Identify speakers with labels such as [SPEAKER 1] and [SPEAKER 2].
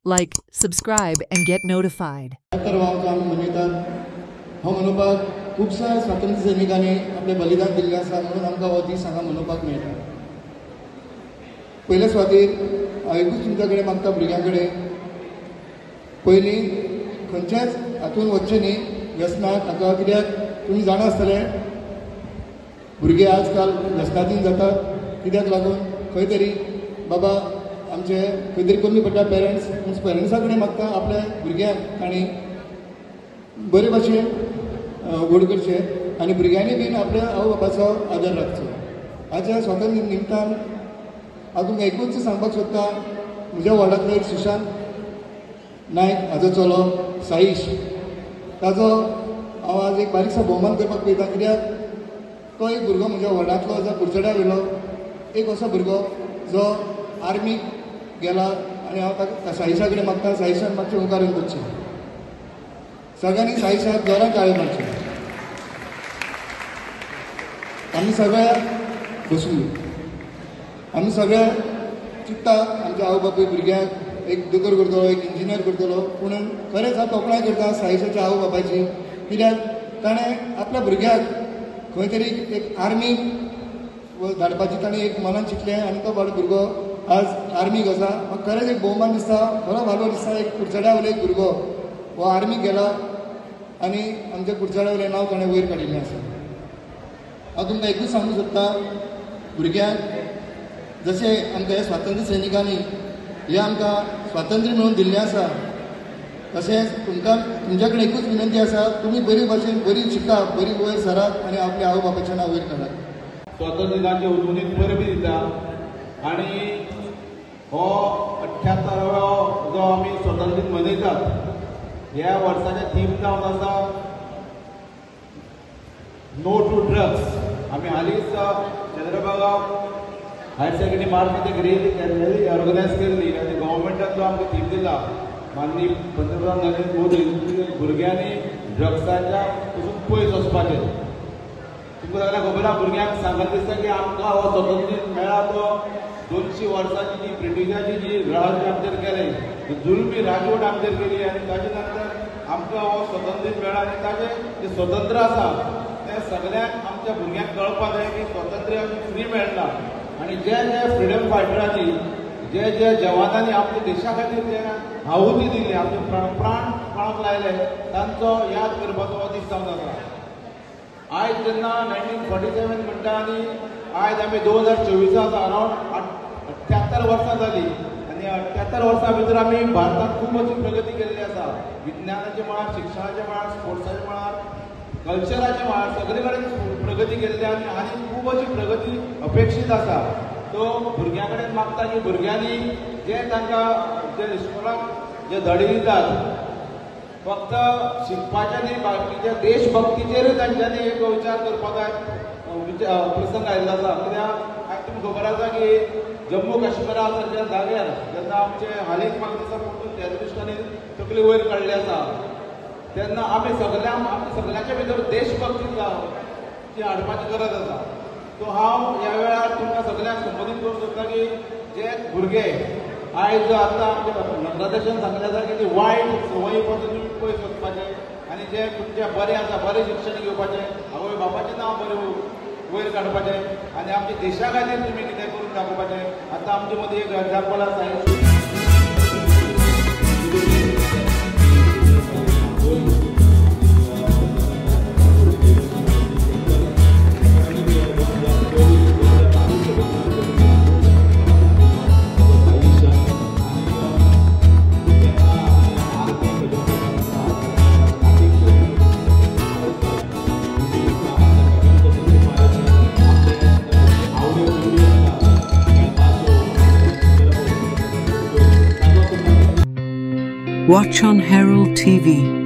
[SPEAKER 1] Like, subscribe, and get notified.
[SPEAKER 2] तर आमी मनयतात हांव मनोवपाक खुबश्या स्वातंत्र्य सैनिकांनी आपले बलिदान दिल्लें आसा म्हणून आमकां हो दीस हांगा मनोवपाक मेळटा. पयल्या सुवातेर हांव एकूच तुमच्या कडेन मागता भुरग्यां कडेन पयलीं खंयच्याच हातून वचचें न्ही व्यसनाक हाका, कित्याक तुमी जाणा आसतले भुरगे आजकाल व्यसनाधीन जातात. कित्याक लागून खंय तरी बाबा आमचे खंय तरी कमी पडटा पेरंट्सा कडेन मागता आपल्या भुरग्यांक तांणी बरे भाशेन व्हड करचें आनी भुरग्यांनी बीन आपल्या आवय बापाचो आदर राखचो. हाच्या स्वातंत्र्य निमतान हांव तुमकां एकूच सांगपाक सोदतां, म्हज्या वार्डांतलो एक सुशांत नायक हाजो चलो साईश, ताजो हांव आज एक बारीकसो भोवमान करपाक पळयतां. कित्याक तो एक भुरगो म्हज्या वार्डांतलो जो कुडचड्या वयलो एक असो भुरगो जो आर्मीक गेला आनी हांव ताका साईशा कडेन मागता साईशान मातशें मुखार येवन वचचें. सगळ्यांनी साईशाक जोरान ताळयो मारच्यो. आमी सगळे बसली आमी सगळे चिंतता आमच्या आवय बापूय भुरग्यांक एक दोतोर करतलो, एक इंजिनियर करतलो, पूण खरेंच हांव तोखणाय करता साईशाच्या आवय बापायची. कित्याक ताणें आपल्या भुरग्याक खंय तरी एक आर्मीक धाडपाची ताणें एक मनान चिंतलें आनी तो बाबडो भुरगो आज आर्मीक आसा. म्हाका खरेंच एक भोवमान दिसता, बरो भालो दिसता. एक कुडचड्या वयलो एक भुरगो हो आर्मीक गेला आनी आमच्या कुडचड्या वयलें नांव ताणें वयर काडिल्लें आसा. हांव तुमकां एकूच सांगूंक सोदतां, भुरग्यांक जशें आमकां ह्या स्वातंत्र्य सैनिकांनी हें आमकां स्वातंत्र्य मेळोवन दिल्लें आसा, तशेंच तुमच्या कडेन एकूच विनंती आसा, तुमी बरी भाशेन बरी शिकात, बरी वयर सरात आनी आपल्या आवय बापायचें नांव वयर काडात.
[SPEAKER 3] स्वातंत्र्य दिनाचे उजवणीक परबी दिता आनी हो 78वो जो आमी स्वातंत्र्य दीन मनयतात, ह्या वर्साचें थीम जावन आसा नो टू ड्रग्स. आमी हालींच चंद्रभागा हायर सेकंडरी मार्केट एक रॅली ऑर्गनायज केल्ली आनी गव्हर्मेंटान जो आमकां थीम दिला माननीय पंतप्रधान नरेंद्र मोदी, भुरग्यांनी ड्रग्साच्या पसून पयस वचपाचें. तुमकां सगळ्यांक खबर आहा, भुरग्यांक सांगत दिसता की आमकां हो स्वातंत्र्य मेळ्ळा तो 200 वर्सांची जी ब्रिटिशाची जी राज आमचेर केलें, जुलमी राजवट आमचेर केली आनी ताजे नंतर आमकां हो स्वातंत्र्य मेळ्ळा आनी ताजें जें स्वतंत्र आसा तें सगळ्यांक आमच्या भुरग्यांक कळपाक जाय की स्वातंत्र्य अशें फ्री मेळना. आनी जे फ्रिडम फायटरांनी जे जवानांनी आपल्या देशा खातीर जे आहुती दिली, आपले प्राण पणाक लायले, तांचो याद करपाचो हो दीस जावन आसा. आयज जेन्ना 1947 म्हणटा आनी आयज आमी 2024 आसा, अरावंड 78 वर्सां जालीं आनी 78 वर्सां भितर आमी भारतांत खूब अशी प्रगती केल्ली आसा. विज्ञानाच्या मळार, शिक्षणाच्या मळार, स्पोर्ट्साच्या मळार, कल्चराच्या मळार सगळे कडेन प्रगती केल्ली आनी खूब अशी प्रगती अपेक्षीत आसा. तो भुरग्यां कडेन मागता की भुरग्यांनी जे तांकां जे इस्कॉलाक जे धडे दितात फक्त शिकपाचें न्ही, बाकीच्या देशभक्तीचेरूय तांच्यांनी एक विचार करपाक जाय प्रसंग आयिल्लो आसा. कित्याक आयज तुमकां खबर आसा की जम्मू काश्मीरा सारक्या जाग्यार जेन्ना आमचे हालींच म्हाका दिसता परतून टॅररिस्टांनी तकली वयर काडली आसा, तेन्ना आमी सगळ्यांच्या भितर देशभक्ती ती हाडपाची गरज आसा. सो हांव ह्या वेळार तुमकां सगळ्यांक संबोधीत करूंक सोदता की जे भुरगे आयज आतां आमच्या नंददेशान सांगलें आसा की ती वायट संवयी पासून तुमी पयस वचपाचें आनी जे तुमचें बरें आसा बरें शिक्षण घेवपाचें, आवय बापाचें नांव बरें वयर काडपाचें आनी आमच्या देशा खातीर तुमी कितें करून दाखोवपाचें. आतां आमचे मदीं एक एग्जाम्पल आसा.
[SPEAKER 1] Watch on Herald TV.